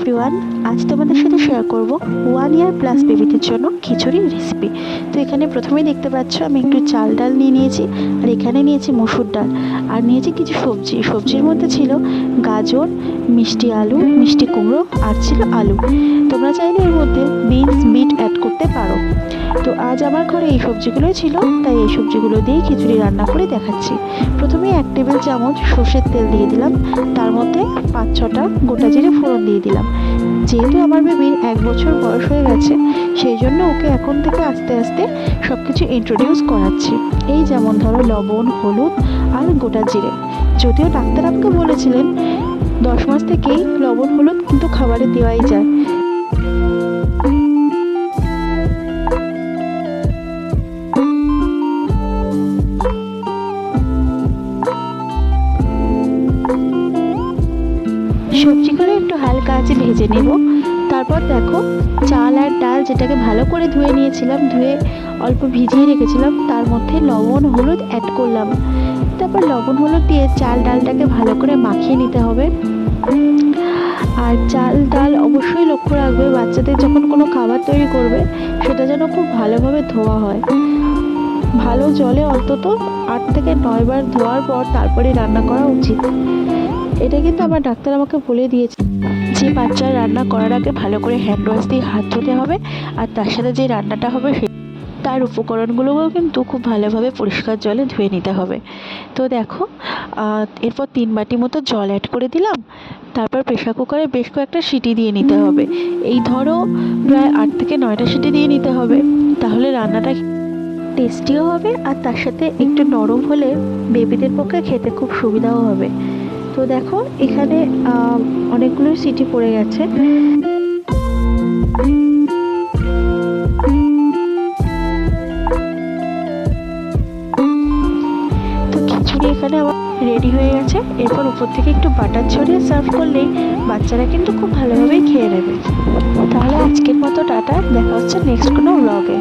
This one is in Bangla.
এভরিওয়ান, আজ তোমাদের সাথে শেয়ার করব 1 ইয়ার প্লাস বেবিদের জন্য খিচুড়ির রেসিপি। তো এখানে প্রথমেই দেখতে পাচ্ছ আমি একটু চাল ডাল নিয়ে নিয়েছি, আর এখানে নিয়েছি মসুর ডাল, আর নিয়েছি কিছু সবজি। সবজির মধ্যে ছিল গাজর, মিষ্টি আলু, মিষ্টি কুমড়ো, আর ছিল আলু। তোমরা চাইলে এর মধ্যে বিনস, বিট অ্যাড করতে পারো। তো আজ আমার ঘরে এই সবজিগুলোই ছিল, তাই এই সবজিগুলো দিয়ে খিচুড়ি রান্না করে দেখাচ্ছি। প্রথমে 1 টেবিল চামচ সর্ষের তেল দিয়ে দিলাম, তার মধ্যে 5-6টা গোটা জিরে ফোড়ন দিয়ে দিলাম। যেহেতু আমার বেবির 1 বছর বয়স হয়ে গেছে, সেই জন্য ওকে এখন থেকে আস্তে আস্তে সব কিছু ইন্ট্রোডিউস করাচ্ছি। এই যেমন ধরো লবণ, হলুদ আর গোটা জিরে। যদিও ডাক্তার আমাকে বলেছিলেন 10 মাস থেকেই লবণ হলুদ কিন্তু খাবারে দেওয়াই যায়। সবজিগুলো একটু হালকা আঁচে ভেজে নেব। তারপর দেখো চাল আর ডাল যেটাকে ভালো করে ধুয়ে নিয়েছিলাম, ধুয়ে অল্প ভিজিয়ে রেখেছিলাম, তার মধ্যে লবণ হলুদ অ্যাড করলাম। তারপর লবণ হলুদ দিয়ে চাল ডালটাকে ভালো করে মাখিয়ে নিতে হবে। আর চাল ডাল অবশ্যই লক্ষ্য রাখবে, বাচ্চাদের যখন কোনো খাবার তৈরি করবে সেটা যেন খুব ভালোভাবে ধোয়া হয়। ভালো জলে অন্তত 8 থেকে 9 বার ধোয়ার পর তারপরে রান্না করা উচিত। এটা কিন্তু আমার ডাক্তার আমাকে বলে দিয়েছে যে বাচ্চার রান্না করার আগে ভালো করে হ্যান্ড ওয়াশ দিয়ে হাত ধুতে হবে, আর তার সাথে যে রান্নাটা হবে তার উপকরণগুলোও কিন্তু খুব ভালোভাবে পরিষ্কার জলে ধুয়ে নিতে হবে। তো দেখো এরপর 3 বাটি মতো জল অ্যাড করে দিলাম। তারপর প্রেশার কুকারে বেশ কয়েকটা সিটি দিয়ে নিতে হবে। এই ধরো প্রায় 8 থেকে 9টা সিটি দিয়ে নিতে হবে, তাহলে রান্নাটা টেস্টিও হবে, আর তার সাথে একটু নরম হলে বেবিদের পক্ষে খেতে খুব সুবিধাও হবে। তো দেখো এখানে অনেকগুলো সিটি পড়ে গেছে। তো খিচুড়ি এখানে আমার রেডি হয়ে গেছে। এরপর উপর থেকে একটু বাটার ছড়িয়ে সার্ভ করলেই বাচ্চারা কিন্তু খুব ভালোভাবেই খেয়ে নেবে। তাহলে আজকের মতো টাটা, দেখা হচ্ছে নেক্সট কোনো ব্লগে।